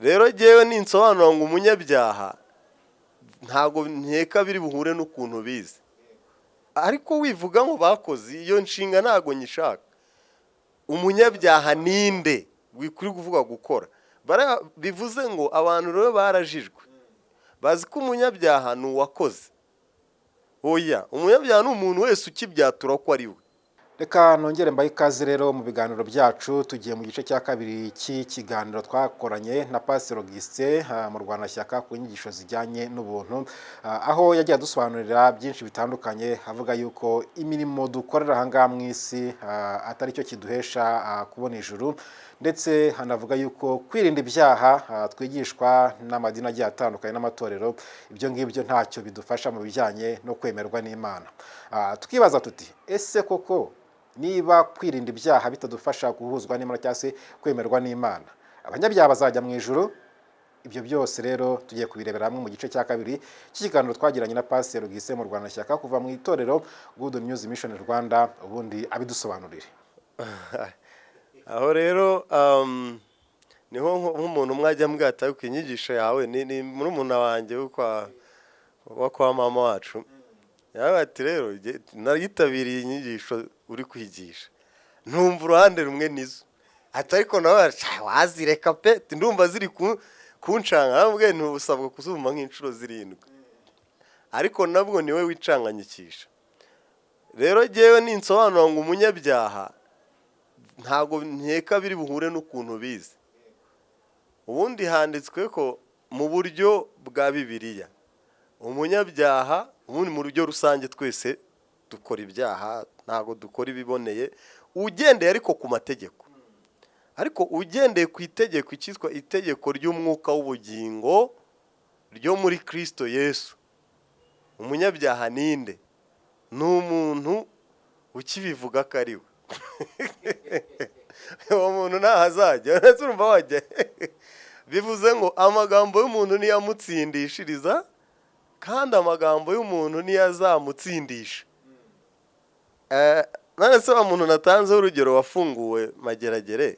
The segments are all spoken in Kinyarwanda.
rero jyewe ninsobanura ngo umunyabyaha ntago nkeka biri buhure n'ukuntu bize, ariko wivuga ngo bakoze iyo nshinga ntago nyishaka. Umunyabyaha ninde wikuri kuvuga gukora? Bivuze ngo abantu rero barajijwe bazi ko umunyabyaha ni uwakoze. Oya, umunyabyaha ni umuntu wese ukibyatura ko ari we. Reka nongere mbaye ikaze rero mu biganiro byacu. Tugiye mu gice cya kabiri cy'ikiganiro twakoranye na Pastor Augustin mu Rwanashyaka ku nyigisho zijyanye n'ubuntu, aho yagiye dusobanurira byinshi bitandukanye, avuga yuko imirimo dukorera ahangaha mu isi atari cyo kiduhesha kubona ijuru, ndetse hanavuga yuko kwirinda ibyaha twigishwa n'amadini agiye atandukanye n'amatorero, ibyo ngibyo ntacyo bidufasha mu bijyanye no kwemerwa n'Imana. Tukibaza tuti ese koko niba kwirinda ibyaha bitadufasha guhuzwa n'Imana cyangwa se kwemerwa n'Imana, abanyabyaha bazajya mu ijuru? Ibyo byose rero tugiye kubirebera hamwe mu gice cya kabiri cy'ikiganiro twagiranye na Pastor Augustin mu Rwanashyaka kuva mu itorero Good News Mission Rwanda, ubundi abidusobanurire. Aho rero niho nk'umuntu mwajya mbwata yuko inyigisho yawe ni murumuna wanjye wa kwa mama wacu. Ati rero naritabiriye inyigisho uri kwigisha, ntumva uruhande rumwe nizo. Ati ariko nawe wazireka pe, ndumva ziri kunshanga, nabwo ntubusabwa kuzumva nk'inshuro 7, ariko nabwo niwe wicanganyikisha. Rero jyewe ninsobanura ngo umunyabyaha ntago nkeka biri buhure n'ukuntu bize. Ubundi handitswe ko mu buryo bwa Bibiliya umunyabyaha, ubundi mu buryo rusange twese dukora ibyaha, ntago dukora ibiboneye ugendeye ariko ku mategeko. Ariko ugendeye ku itegeko cyitwa itegeko ry'umwuka w'ubugingo ryo muri Kristo Yesu, umunyabyaha ninde? Ni umuntu ukibivuga ko ari we. Uwo muntu ntahazajya, urumva wajya. Bivuze ngo amagambo y'umuntu niyo amutsindishiriza, kandi amagambo y'umuntu niyo azamutsindisha. None se wa muntu natanzeho urugero wafunguwe Mageragere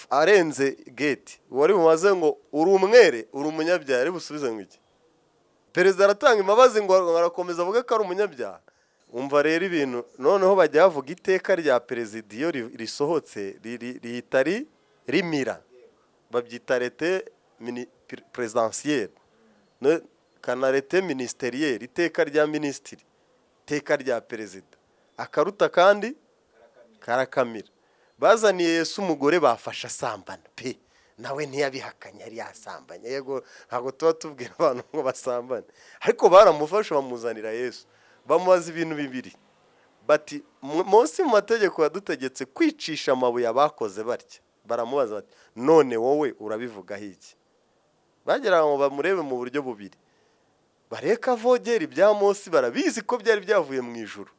arenze gate, wari bumaze ngo uri umwere uri umunyabyaha, ari busubize ngo iki? Perezida aratanga imbabazi ngo arakomeza avuga ko ari umunyabyaha. Umva rero ibintu noneho bajya bavuga iteka rya perezida iyo risohotse rihita rimira, babyita rete presidentielle, kanarete ministerielle, iteka rya minisitiri, iteka rya perezida, akaruta kandi karakamira. Bazaniye Yesu umugore bafasha asambana pe, nawe ntiyabihakanye, yari yasambanye. Yego ntabwo tuba tubwira abantu ngo basambane, ariko baramufasha bamuzanira Yesu, bamubaza ibintu bibiri bati munsi mu mategeko yadutegetse kwicisha amabuye abakoze batya. Baramubaza bati none wowe urabivugaho iki? Bagera ngo bamurebe mu buryo bubiri, bareka vogera ibya Mose, barabizi ko byari byavuye mu ijuru,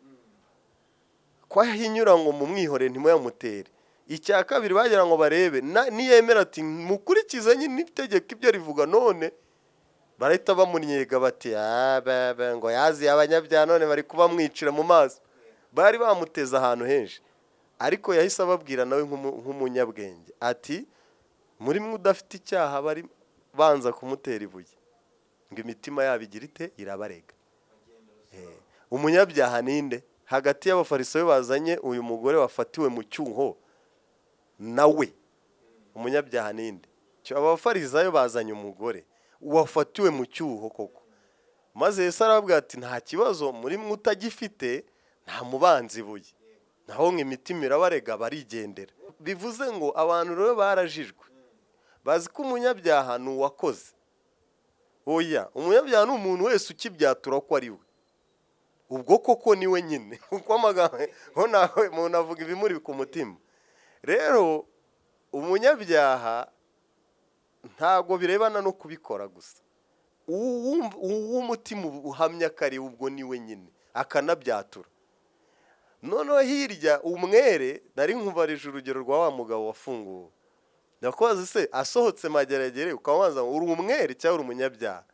kwa hinyura ngo mu mwihore ntimuyamutere. Icya kabiri bagira ngo barebe niyemera ati mukurikize n'itegeko ibyo rivuga, none barahita bamunyega bati ngo yazi abanyabyaha none bari kuba mwicira mu maso. Bari bamuteze ahantu henshi, ariko yahise ababwira nawe nk'umunyabwenge ati muri mwe udafite icyaha bari banza kumutera ibuye, ngo imitima yabo igira ite irabarega. Umunyabyaha ninde? Hagati y'abafarisayo bazanye uyu mugore wafatiwe mu cyuho, nawe umunyabyaha ninde? Abafarisayo bazanye umugore wafatiwe mu cyuho koko, maze Yesu arababwira ati nta kibazo, muri mwe utagifite nta mubanzi ibuye, naho imitima irabarega barigendera. Bivuze ngo abantu rero barajijwe bazi ko umunyabyaha ni uwakoze. Oya, umunyabyaha ni umuntu wese ukibyatura ko ari we. Ubwo koko ni we nyine, kuko amagambo nawe umuntu avuga ibimuri ku mutima. Rero umunyabyaha ntago birebana no kubikora gusa, uw'umutima uhamya kari ubwo ni we nyine akanabyatura. Noneho hirya umwere, nari nkubarije urugero rwa wa mugabo wafunguwe. Ndakubaza se asohotse Mageragere ukabanza uri umwere cyangwa uri umunyabyaha?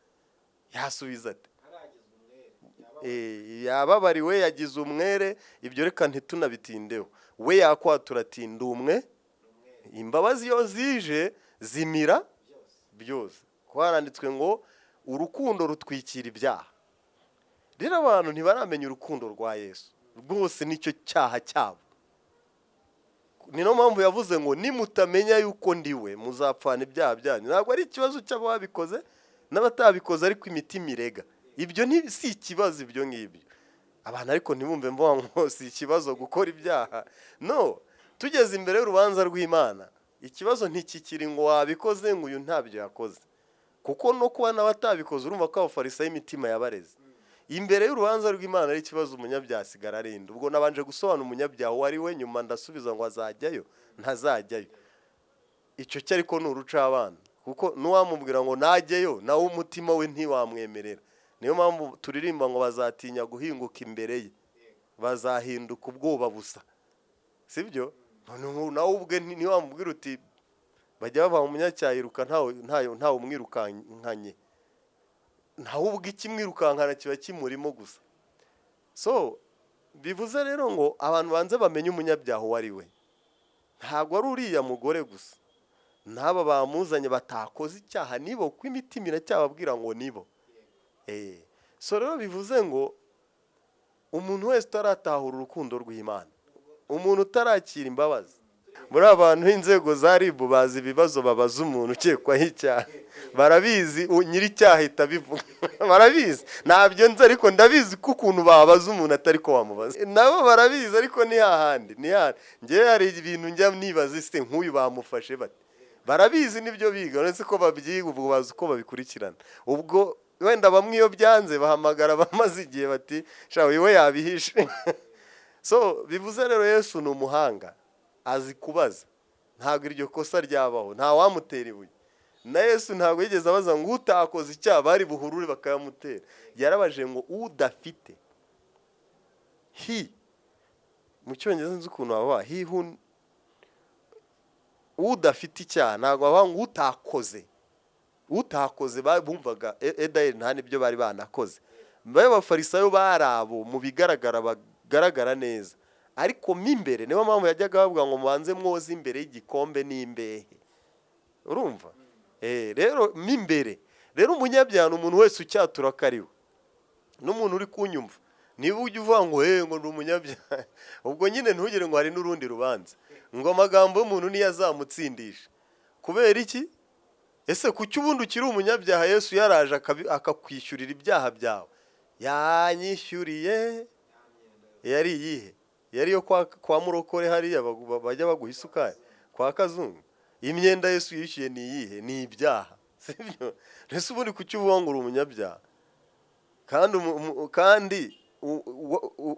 Yasubiza ati yababariwe yagize umwere, ibyo reka ntitunabitindeho. We yakwatura ati ndi imbabazi iyo zije zimira byose. Haranditswe ngo urukundo rutwikira ibyaha. Rero abantu ntibaramenya urukundo rwa Yesu, rwose nicyo cyaha cyabo. Niyo mpamvu yavuze ngo nimutamenya yuko ndiwe muzapfana ibyaha byanyu. Ntabwo ari ikibazo cy'ababikoze n'abatabikoze, ariko imitima irega. Ibyo si ikibazo, ibyo ngibyo abantu ariko ntibumve mvuga ngo si ikibazo gukora ibyaha. No, tugeze imbere y'urubanza rw'Imana, ikibazo ntikikiri ngo wabikoze ngo uyu ntabyo yakoze, kuko no kuba n'abatabikoze urumva ko abafarisayo imitima yabareze. Imbere y'urubanza rw'Imana ari ikibazo umunyabyaha asigara arinda. Ubwo nabanje gusobanura umunyabyaha uwo ari we, nyuma ndasubiza ngo azajyayo ntazajyayo. Icyo cyo ariko ni urucabana, kuko n'uwamubwira ngo najyeyo nawe umutima we ntiwamwemerera. Niyo mpamvu turirimba ngo bazatinya guhinguka imbere ye, bazahinduka ubwoba busa, sibyo? Nawe ubwe ntiwamubwira uti bajya bava mu munyacyaha yiruka ntawe umwirukankanye, nawe ubwe ikimwirukankana kiba kimurimo gusa. So bivuze rero ngo abantu banze bamenye umunyabyaha uwo ari we. Ntabwo ari uriya mugore gusa, n'aba bamuzanye batakoze icyaha nibo, kuko imitima iracyababwira ngo nibo. So rero bivuze ngo umuntu wese utaratahura urukundo rw'Imana, umuntu utarakira imbabazi, muri abantu b'inzego za RIB bazi ibibazo babaza umuntu ukekwaho icyaha, barabizi nyiri icyaha ahita bivuga. Barabizi, ntabyo nzi ariko ndabizi ko ukuntu babaza umuntu atari ko wamubaza. Nabo barabizi ariko ni hahandi, ni hahandi. Njyewe hari ibintu njya nibaza ise nk'uyu bamufashe bate. Barabizi nibyo biga, uretse ko babyiga ubwo bazi uko babikurikirana. Ubwo wenda bamwe iyo byanze bahamagara bamaze igihe bati sha we yabihishe. So bivuze rero Yesu ni umuhanga, azi kubaza. Ntabwo iryo kosa ryabaho, nta wamutera ibuye. Na Yesu ntabwo yigeze abaza ngo utakoze icyaha bari buhurure bakayamutera. Yarabaje ngo udafite. Mu Cyongereza nzi ukuntu baba udafite icyaha, ntabwo baba ngo utakoze bumvaga edayeri nta nibyo bari banakoze. Babe abafarisayo barabo mu bigaragara bagaragara neza, ariko mimbere niyo mpamvu yajyaga bavuga ngo mubanze mwoze imbere y'igikombe n'imbehe. Urumva? Rero mimbere rero umunyabyaha umuntu wese ucyatura kariwe n'umuntu uri kunyumva, niba ujya uvuga ngo ngo ndi umunyabyaha, ubwo nyine ntugire ngo hari n'urundi rubanza ngo amagambo y'umuntu niyo azamutsindisha. Kubera iki? Ese kuki ubundi ukiri umunyabyaha Yesu yaraje akakwishyurira ibyaha byawe? Yanyishyuriye. Yari iyihe? Yari yo kwa murokore hariya bajya baguha isukari kwa kazungu. Imyenda Yesu yishyuye ni iyihe? Ni ibyaha, sibyo? Ese ubundi kuki uvuga ngo uri umunyabyaha? Kandi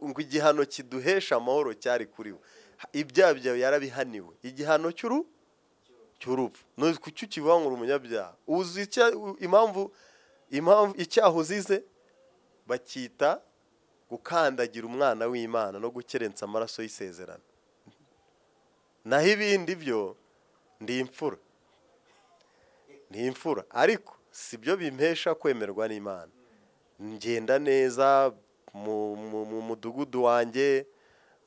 ngo igihano kiduhesha amahoro cyari kuri we. Ibyaha byawe yarabihaniwe, igihano cy'urupfu. Kuki ukivuga ngo uri umunyabyaha? Uzi impamvu icyaha uzize bacyita gukandagira umwana w'Imana no gukerensa amaraso y'isezerano. Naho ibindi byo ndi imfura, ariko sibyo bimpesha kwemerwa n'Imana. Ngenda neza mu mudugudu wanjye,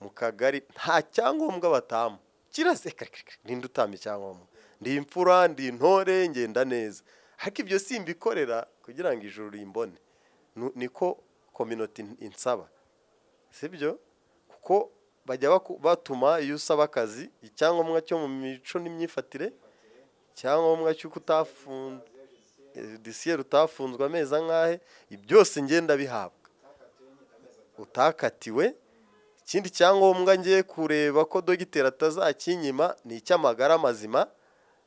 mu kagari, nta cyangombwa batamu. Kiraseka ninde utama icyangombwa? Ndi imfura, ndi intore, ngenda neza. Ariko ibyo simbikorera kugira ngo ijuru rimbone. Niko community insaba, sibyo? Kuko bajya batuma iyo usaba akazi icyangombwa cyo mu mico n'imyifatire, icyangombwa cy'uko utafunzwe amezi angahe, byose ngenda bihabwa. Utakatiwe. Ikindi cyangombwa ngiye kureba ko dogiteri atazakinyima ni icy'amagara mazima.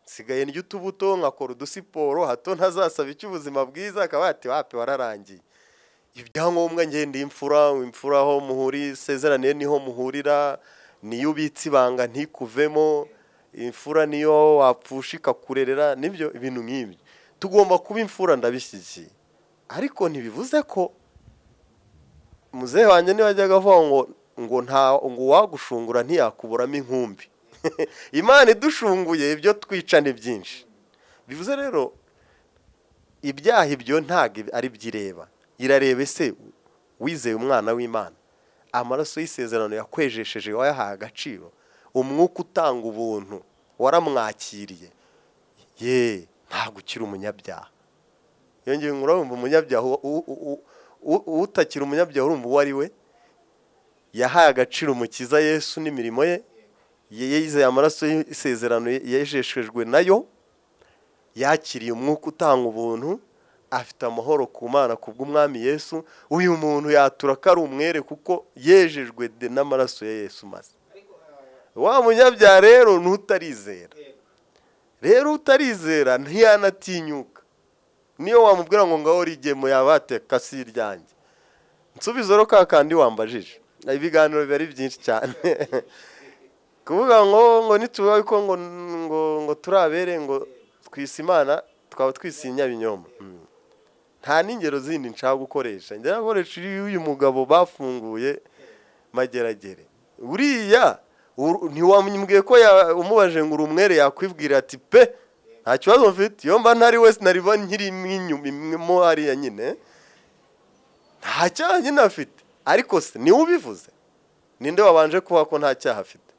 Sigaye ndya utubuto nkakora udusiporo hato ntazasaba icy'ubuzima bwiza, akaba ati wapi wararangiye. Ibyangombwa ngende imfura aho muhuri sezeraniye niho muhurira, niyo ubitse ibanga ntikuvemo. Imfura niyo wapfushika kurerera, nibyo ibintu nk'ibi. Tugomba kuba imfura, ndabishyigikiye. Ariko ntibivuze ko muzehe wanjye niwajyaga avuga ngo wagushungura ntiyakuburamo inkumbi. Imana idushunguye ibyo twica ni byinshi. Bivuze rero ibyaha ibyo ntabwo ari byireba. Irarebe se wizeye umwana w'Imana, amaraso y'isezerano yakwejesheje wayahaye agaciro, umwuka utanga ubuntu waramwakiriye ye ntabwo ukiri umunyabyaha. Yongeye urumva umunyabyaha utakiri umunyabyaha urumva uwo ari we, yahaye agaciro umukiza Yesu n'imirimo ye, yizeye amaraso y'isezerano yejeshejwe nayo, yakiriye umwuka utanga ubuntu, afite amahoro ku Mana kubw'umwami Yesu. Uyu muntu yatura ko ari umwere kuko yejejwe n'amaraso ya Yesu maze. Wa munyabyaha rero n'utarizera, rero utarizera ntiyanatinyuka, niyo wamubwira ngo ngaho rigemo yabate kasi iryanjye. Nsubizo ro kakandi wambajije, ibiganiro biba ari byinshi cyane kuvuga ngo nitubaho ko ngo turabere ngo twise Imana twaba twisinya binyoma. Nta n'ingero zindi nshaka gukoresha, njya nakoresha uyu mugabo bafunguye Mageragere. Uriya ntiwamubwiye ko umubaje ngo urumwere yakwibwira ati pe nta kibazo mfite, iyo mba ntari wese nariba nkiri inyuma hariya nyine nta cyaha nyine afite. Ariko se niwe ubivuze, ninde wabanje kuba ko nta cyaha afite?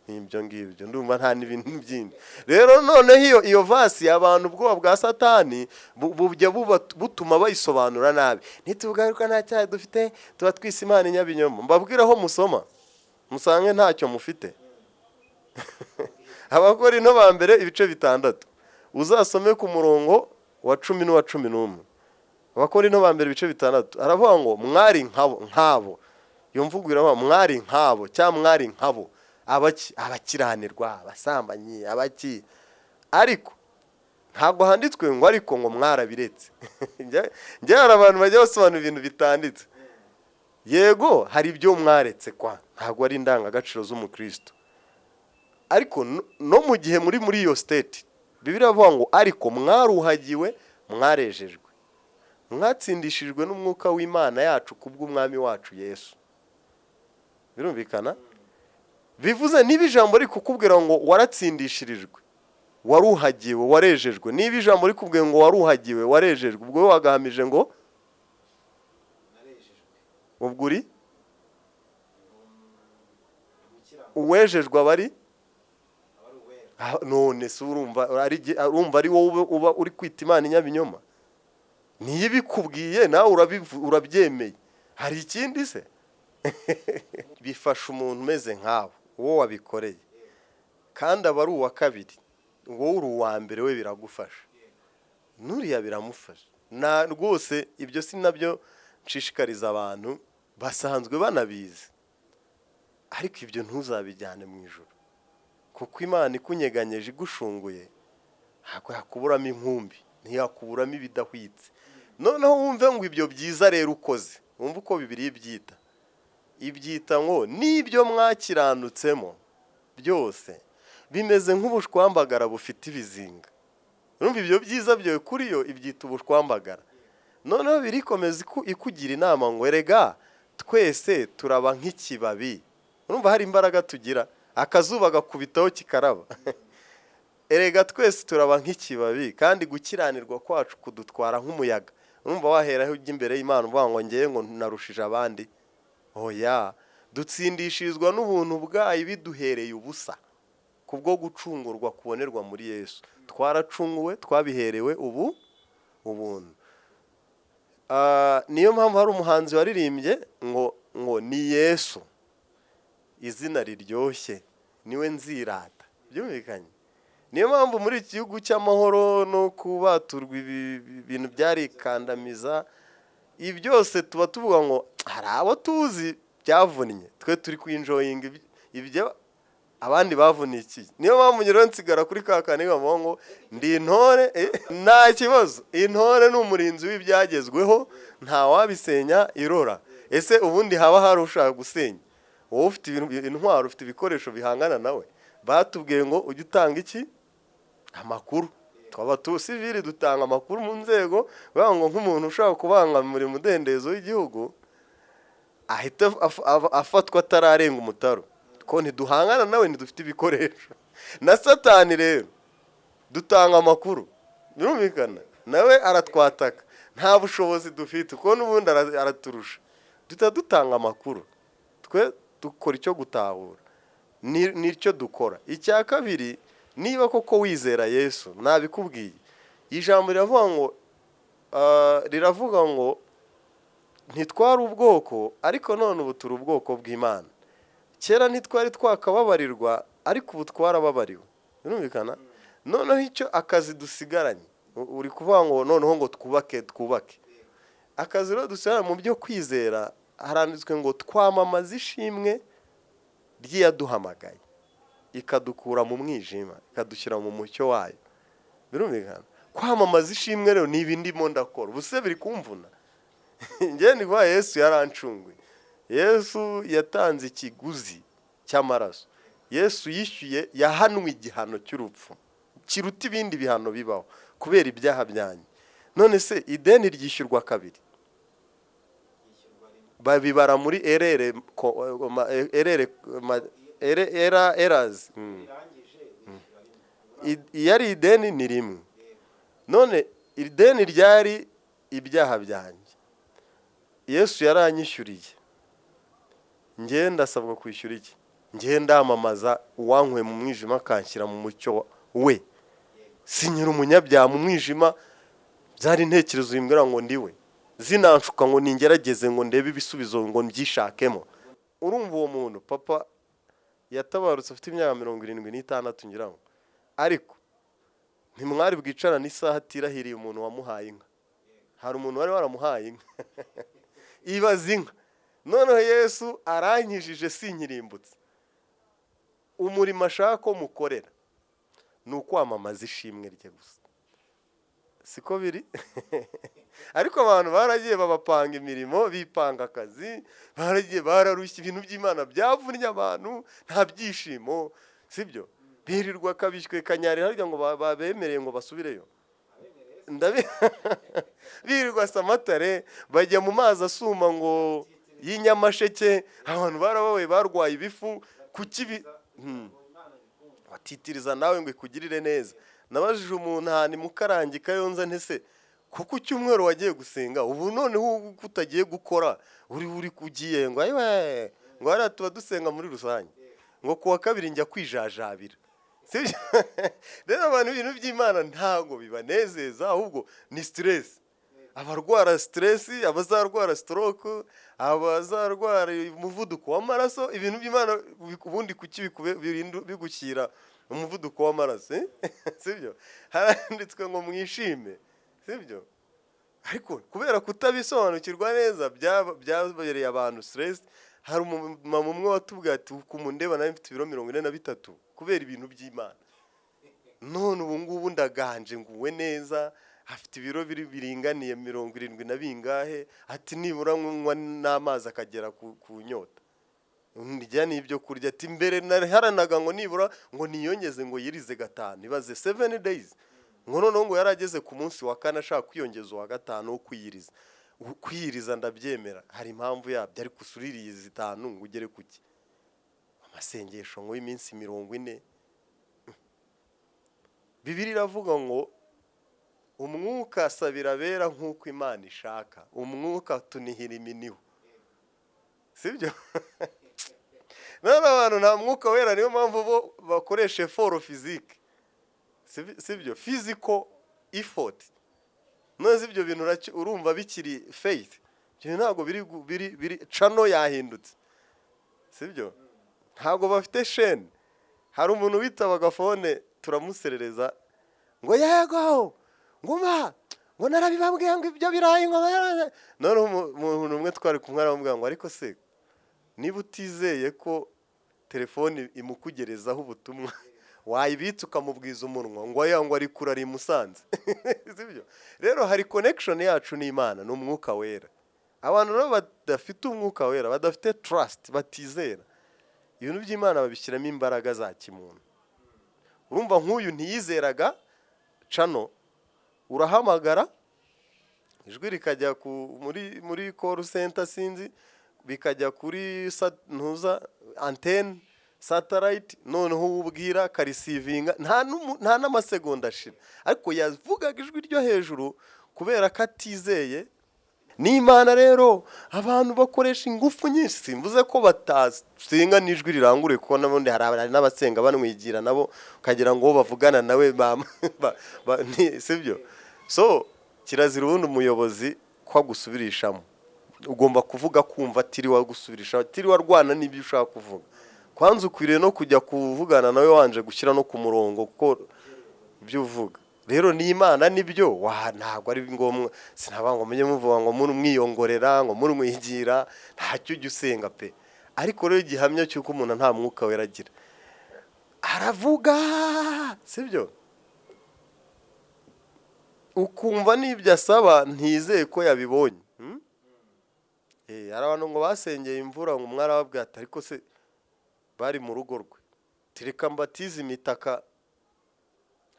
Ibyo ngibyo ndumva nta n'ibintu byindi. Rero noneho iyo vasi abantu ubwoba bwa Satani bujya butuma bayisobanura nabi. Ntitugaruka nta cyaha dufite, tuba twise Imana inyabinyoma. Mbabwiraho musoma musange ntacyo mufite. Abakorinto ba mbere ibice 6 uzasome ku murongo wa 10 n'uwa 11. Abakorinto ba mbere ibice 6 aravuga ngo mwari nkabo. Iyo mvugo iravuga mwari nkabo cyangwa mwari nkabo, abakiranirwa, abasambanyi, abaki. Ariko ntabwo handitswe ngo ariko ngo mwarabiretse. Njye hari abantu bajya basobanura ibintu bitanditse. Yego hari ibyo mwaretse kwa, ntabwo ari indangagaciro z'umukristo. Ariko no mu gihe muri iyo state Bibiliya ivuga ngo ariko mwaruhagiwe, mwarejejwe, mwatsindishijwe n'umwuka w'Imana yacu kubw'umwami wacu Yesu. Birumvikana? Bivuze niba ijambo rikukubwira ngo waratsindishirijwe, waruhagiwe, warejejwe, niba ijambo rikubwira ngo waruhagiwe, warejejwe, ubwo wagahamije ngo ubwo uri uwejejwe abari none se urumva ari wowe uba uri kwita Imana inyabinyoma? Niyo ibikubwiye nawe urabyemeye, hari ikindi se? Bifasha umuntu umeze nk'abo uwo wabikoreye, kandi aba ari uwa kabiri, wowe uri uwa mbere we biragufasha, nuriya biramufasha. Na rwose ibyo si nabyo nshishikariza abantu basanzwe banabizi, ariko ibyo ntuzabijyane mu ijuru, kuko Imana ikunyeganyeje igushunguye ntabwo yakuburamo inkumbi, ntiyakuburamo ibidahwitse. Noneho wumve ngo ibyo byiza rero ukoze, wumve uko Bibiliya ibyita ngo n'ibyo mwakiranutsemo byose bimeze nk'ubushwambagara bufite ibizinga. Urumva ibyo byiza byawe kuri yo ibyita ubushwambagara. Noneho birikomeza ikugira inama ngo erega twese turaba nk'ikibabi. Urumva hari imbaraga tugira, akazuba gakubitaho kikaraba. Erega twese turaba nk'ikibabi, kandi gukiranirwa kwacu kudutwara nk'umuyaga. Urumva waheraho ujya imbere y'Imana uvuga ngo ngiye ngo narushije abandi? Oya, dutsindishirizwa n'ubuntu bwayo biduhereye ubusa kubwo gucungurwa kubonerwa muri Yesu. Twaracunguwe, twabiherewe ubuntu. Niyo mpamvu hari umuhanzi waririmbye ngo ni Yesu izina riryoshye niwe nzirata. Byumvikanye? Niyo mpamvu muri iki gihugu cy'amahoro no kubaturwa ibintu byarikandamiza, ibi byose tuba tuvuga ngo hari abo tuzi byavunnye, twe turi kwinjoyinga ibyo abandi bavunikiye. Niyo mpamvu rero nsigara kuri kakane bavuga ngo ndi intore. Nta kibazo, intore ni umurinzi w'ibyagezweho, nta wabisenya irora. Ese ubundi haba hari ushaka gusenya? Wowe ufite intwaro, ufite ibikoresho bihangana nawe. Batubwiye ngo ujye utanga iki? Amakuru. Twaba sivili dutanga amakuru mu nzego, bavuga ngo nk'umuntu ushaka kubangamira umudendezo w'igihugu ahita afatwa atararenga umutaro, ko ntiduhangana nawe, ntidufite ibikoresho. Na Satani rero dutanga amakuru, birumvikana, nawe aratwataka, nta bushobozi dufite kuko n'ubundi araturusha. Dutanga amakuru, twe dukora icyo gutahura. nicyo dukora. Icya kabiri, niba koko wizera Yesu, nabikubwiye, ijambo riravuga ngo ntitwari ubwoko ariko none ubu turi ubwoko bw'Imana. Kera ntitwari twakababarirwa ariko ubu twarababariwe. Birumvikana? Noneho icyo akazi dusigaranye, uri kuvuga ngo noneho ngo twubake. Akazi rero dusigaranye mu byo kwizera, haranditswe ngo twamamaze ishimwe ry'iyaduhamagaye ikadukura mu mwijima ikadushyira mu mucyo wayo. Birumvikana? Kwamamaza ishimwe rero ni ibindi ndimo ndakora. Ubuse biri kumvuna. Njye ni kwa Yesu yarancunguye. Yesu yatanze ikiguzi cy'amaraso. Yesu yishyuye, yahanwe igihano cy'urupfu kiruta ibindi bihano bibaho kubera ibyaha byanyu. None se ideni ryishyurwa kabiri? Babibara muri errors. Iyari ideni ni rimwe. None ideni ryari ibyaha byanjye. Yesu yaranyishyuriye. Njye ndasabwa kwishyura iki? Njye ndamamaza uwankwe mu mwijima akanshyira mu mucyo we. Sinyira umunyabyaha mu mwijima, byari intekerezo zimbwira ngo ndiwe. Zinanshuka ngo ningerageze ngo ndebe ibisubizo ngo mbyishakemo. Urumva uwo muntu papa yatabarutse afite imyaka 76 ngira ngo. Ariko ntimwari bwicarana isaha atirahiriye umuntu wamuhaye inka. Hari umuntu wari waramuhaye inka. Ibaza inka. Noneho Yesu arankijije sinkirimbutse. Umurimo ashaka ko mukorera ni ukwamamaza ishimwe rye gusa. Siko biri? Ariko abantu baragiye babapanga imirimo, bipanga akazi, baragiye bararushya ibintu by'Imana byavunnye abantu, nta byishimo, sibyo? Birirwa kabishywe kanyari harya ngo babemereye ngo basubireyo. Birirwa Samatare bajya mu mazi asuma ngo y'inyamasheke, abantu barabawe barwaye ibifu kuki watitiriza nawe ngo ikugirire neza. Nabajije umuntu ahantu Mukarangi Kayonza ntese kuko cyumweru wagiye gusenga ubu none utagiye gukora uri kugiye ngo ayiwe ngo ara tuba dusenga muri rusange ngo kuwa kabiri njya kwijajabira. Rero abantu ibintu by'Imana ntago bibanezeza ahubwo ni stress. Abarwara stress, abazarwara stroke, abazarwara umuvuduko w'amaraso, ibintu by'Imana ubundi kuki bigushyira umuvuduko w'amaraso, sibyo? Haranditswe ngo mwishime, sibyo? Ariko kubera kutabisobanukirwa neza byabereye abantu stress. Hari umumama umwe watubwiye ati kumundeba nawe mfite ibiro 43 kubera ibintu by'Imana. None ubu ngubu ndaganje nguwe neza, afite ibiro biringaniye 70 na bingahe, ati nibura nywa n'amazi akagera ku nyota. Ndijya n'ibyo kurya ati mbere haranaga ngo nibura ngo niyongeze ngo yirize gatanu, ibaze 7 days. Ngo none ngo yarageze ku munsi wa kane ashaka kwiyongeza wa gatanu wo kwiyiriza. Kwiyiriza ndabyemera, hari impamvu yabyo, ari kusuririye 5 ngo ugere kuki. Amasengesho ngo y'iminsi 40. Bibiliya iravuga ngo umwuka asabira abera nk'uko Imana ishaka, umwuka tunihira iminiho, sibyo? None abantu nta mwuka wera, niyo mpamvu bo bakoresha effort physique, sibyo? Physical effort. None ibyo bintu urumva bikiri faith. Ibyo ntago biri channel yahindutse, sibyo? Ntago bafite chaîne. Hari umuntu witabaga phone turamuserereza ngo yego nguma ngo narabibabwiye ngo ibyo birayi ngo none umuntu umwe twari kumwe aramubwira ngo ariko se niba utizeye ko telefone imukugerezaho ubutumwa wayibitse ukamubwiza umunwa ngo yango ari kurari Musanze, sibyo? Rero hari connection yacu n'Imana n'umwuka wera. Abantu rero badafite umwuka wera, badafite trust, batizera ibintu by'Imana babishyiramo imbaraga za kimuntu. Urumva nk'uyu ntiyizeraga cano, urahamagara ijwi rikajya muri call center sinzi, bikajya kuri ntuza antenne satellite, noneho ubwira karisivinga nta n'amasegonda ashira, ariko yavugaga ijwi ryo hejuru kubera ko atizeye. n'Imana rero abantu bakoresha ingufu nyinshi, simvuze ko batasenga n'ijwi rirangure, kuko n'abundi hari n'abasenga banwigira nabo ukagira ngo bavugana nawe sibyo. So kirazira ubundi umuyobozi ko agusubirishamo, ugomba kuvuga kumva atiriwe gusubirisha, atiriwe arwana n'ibyo ushaka kuvuga. Kwanza ukwiriye no kujya kuvugana nawe wanje gushyira no ku murongo kuko ibyo uvuga. Rero n'Imana nibyo ntabwo ari ngombwa, sinaba ngo menye muvuga ngo muri mwiyongorera ngo muri mwigira, ntacyo ujya usenga pe. Ariko rero igihamya cy'uko umuntu nta mwuka wera agira, aravuga sibyo, ukumva n'ibyo asaba ntizeye ko yabibonye. Hari abantu ngo basengeye imvura, ngo umwe arababwira ati ariko se bari mu rugo rwe, tireka mbatize imitaka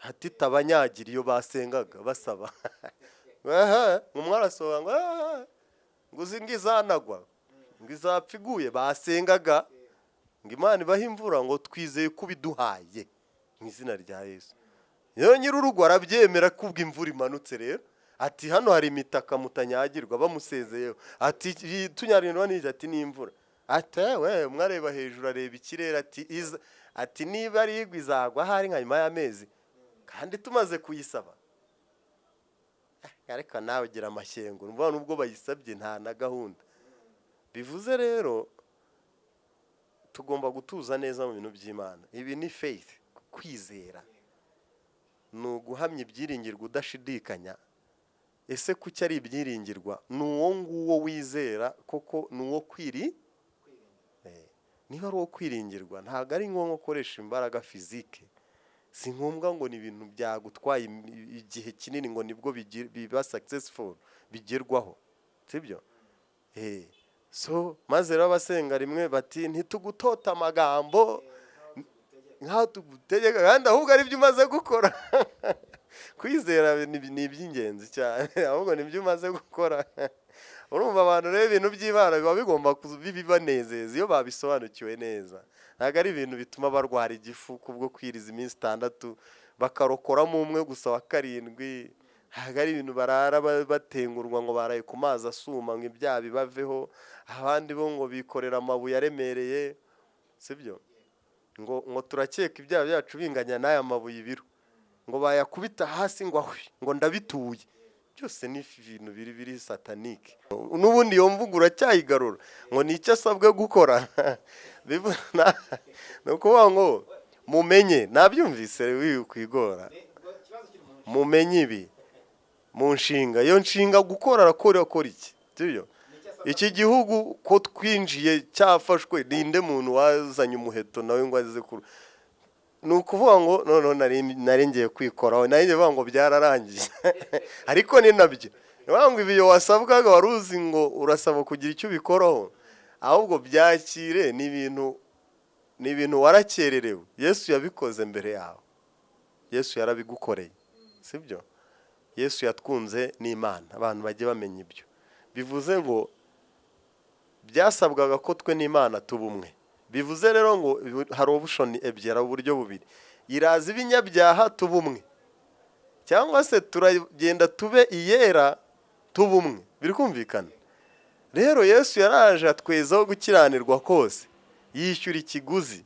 hatita abanyagira iyo basengaga basaba. Umwe arasohoka ngo uzi ngo izanagwa ngo izapfa iguye, basengaga ngo Imana ibaha imvura, ngo twizeye ko biduhaye mu izina rya Yesu. Rero nyir'urugo arabyemera ko ubwo imvura imanutse, rero ati hano hari imitaka mutanyagirwa, bamusezeyeho ati tunyarindwa n'iki, ati n'imvura. Ati we umwe areba hejuru areba ikirere, ati niba ari igwa izagwa hari nka nyuma y'amezi kandi tumaze kuyisaba. Ariko nawe ugira amashyengo, urumva nubwo bayisabye nta na gahunda. Bivuze rero tugomba gutuza neza mu bintu by'Imana. Ibi ni faith, kwizera ni uguhamya ibyiringirwa udashidikanya. Ese kuki ari ibyiringirwa? Ni uwo nguwo wizera koko, ni uwo niba ari uwo kwiringirwa, ntabwo ari ngombwa gukoresha imbaraga fizike. Si ngombwa ngo ni ibintu byagutwaye igihe kinini ngo nibwo biba successful, bigerwaho, sibyo? So maze rero abasenga rimwe bati ntitugutota amagambo nkaho tugutegeka, kandi ahubwo ari byo umaze gukora. Kwizera ni iby'ingenzi cyane, ahubwo ni byo umaze gukora. Urumva abantu rero ibintu by'Imana biba bigomba bibanezeza iyo babisobanukiwe neza. Ntabwo ari ibintu bituma barwara igifu kubwo kwiriza iminsi 6 bakarokoramo umwe gusa wa 7. Ntabwo ari ibintu barara batengurwa ngo baraye ku mazi asuma ngo ibyaha bibaveho, abandi bo ngo bikorera amabuye aremereye, sibyo? Ngo turakeka ibyaha byacu binganya n'aya mabuye ibiro, ngo bayakubita hasi ngo ndabituye. Byose ni ibintu biri satanike. N'ubundi iyo mvugo uracyayigarura ngo ni icyo asabwe gukora. Ni ukuvuga ngo mumenye, nabyumvise wikwigora, mumenye ibi mu nshinga. Iyo nshinga gukora arakora iki, sibyo? Iki gihugu ko twinjiye cyafashwe, ninde muntu wazanye umuheto nawe ngo aze kuru? Ni ukuvuga ngo noneho nari ngiye kwikoraho, nari ngiye vuga ngo byararangiye. Ariko ni nabyo ngo ibiyo wasabwaga wari uzi ngo urasaba kugira icyo ubikoraho, ahubwo byakire ni ibintu warakererewe. Yesu yabikoze mbere yawe, Yesu yarabigukoreye, sibyo? Yesu yatwunze n'Imana, abantu bajye bamenya ibyo. Bivuze ngo byasabwaga ko twe n'Imana tuba umwe. Bivuze rero ngo hari option ebyiri, uburyo bubiri: iraza ibinyabyaha tuba umwe, cyangwa se turagenda tube iyera tuba umwe. Biri kumvikana? Rero Yesu yaraje atwezaho gukiranirwa kose, yishyura ikiguzi,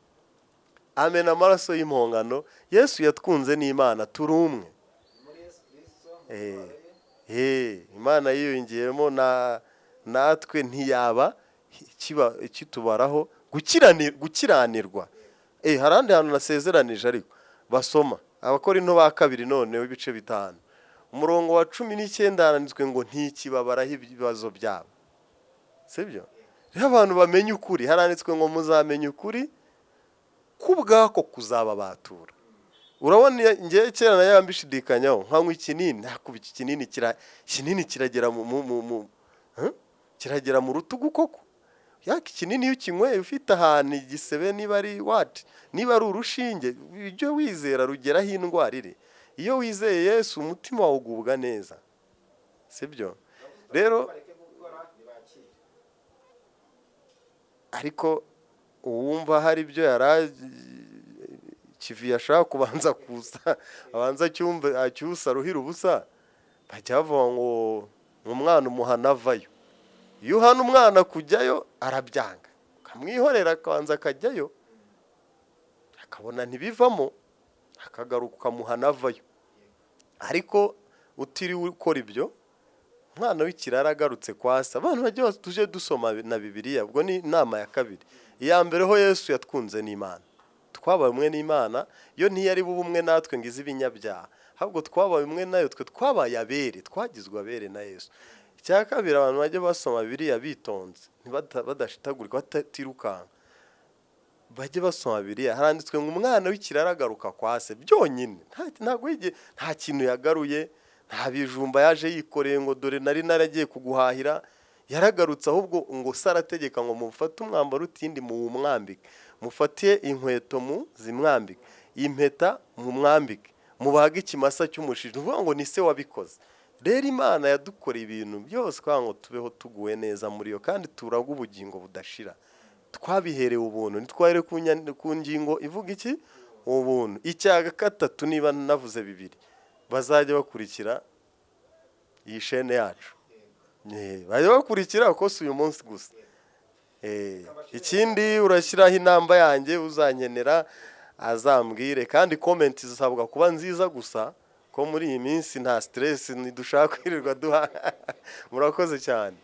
amena amaraso y'impongano. Yesu yatwunze n'Imana turi umwe. Imana yiyongeyemo natwe ntiyaba ikitubaraho gukiranirwa. Harandi hantu nasezeranije ariko basoma Abakorinto ba 2 none w'ibice 5 umurongo wa 19 handitswe ngo ntikibabaraho ibibazo byabo, sibyo? Rero abantu bamenye ukuri, haranditswe ngo muzamenye ukuri kubwako kuzababatura. Urabona ngiye kera nayo ambishidikanyaho nkanywa ikinini, nakuba kinini kiragera mu rutugu koko. Yaka ikinini iyo kinyweye ufite ahantu igisebe, niba ari niba ari urushinge, ibyo wizera rugeraho indwara iri. Iyo wizeye Yesu umutima wawe ugubwa neza, sibyo? Rero ariko uwumva hari ibyo kivi yashaka kubanza kusa, abanza cyumve acyusa ruhira ubusa, bajya bavuga ngo umwana umuhana avayo. Iyo uhana umwana kujyayo arabyanga, ukamwihorera akabanza akajyayo akabona ntibivamo, akagaruka ukamuhana avayo. Ariko utiriwe ukora ibyo, umwana w'ikirara agarutse kwa se. Abantu bajye tuje dusoma na Bibiliya, ubwo ni inama ya kabiri. Iya mbere ho Yesu yatwunze n'Imana, twabaye umwe n'Imana. Yo ntiyari bubumwe natwe ngo izi ibinyabyaha, ahubwo twabaye umwe nayo, twe twabaye abere, twagizwe abere na Yesu. Icya kabiri, abantu bajye basoma Bibiliya bitonze, badashitagurika, batatirukanka, bajye basoma Bibiliya. Haranditswe ngo umwana w'ikirara agaruka kwa se byonyine, nta kintu yagaruye, nta bijumba yaje yikoreye ngo dore nari naragiye kuguhahira. Yaragarutse ahubwo ngo se arategeka ngo mufate umwambaro utindi muwumwambike, mufatiye inkweto mu zimwambike, impeta mu mwambike, mubage ikimasa cy'umushije. Uvuga ngo ni se wabikoze. Rero Imana yadukoreye ibintu byose kwa ngo tubeho tuguwe neza muri yo, kandi turaga ubugingo budashira. Twabiherewe ubuntu, ntitware ku ngingo ivuga iki ubuntu. Icya gatatu, niba navuze bibiri, bazajya bakurikira iyi shene yacu, bajya bakurikira uko si uyu munsi gusa. Ikindi, urashyiraho inamba yanjye, uzankenera azambwire, kandi comment zisabwa kuba nziza gusa, ko muri iyi minsi nta stress, ntidushaka kwirirwa duha. Murakoze cyane.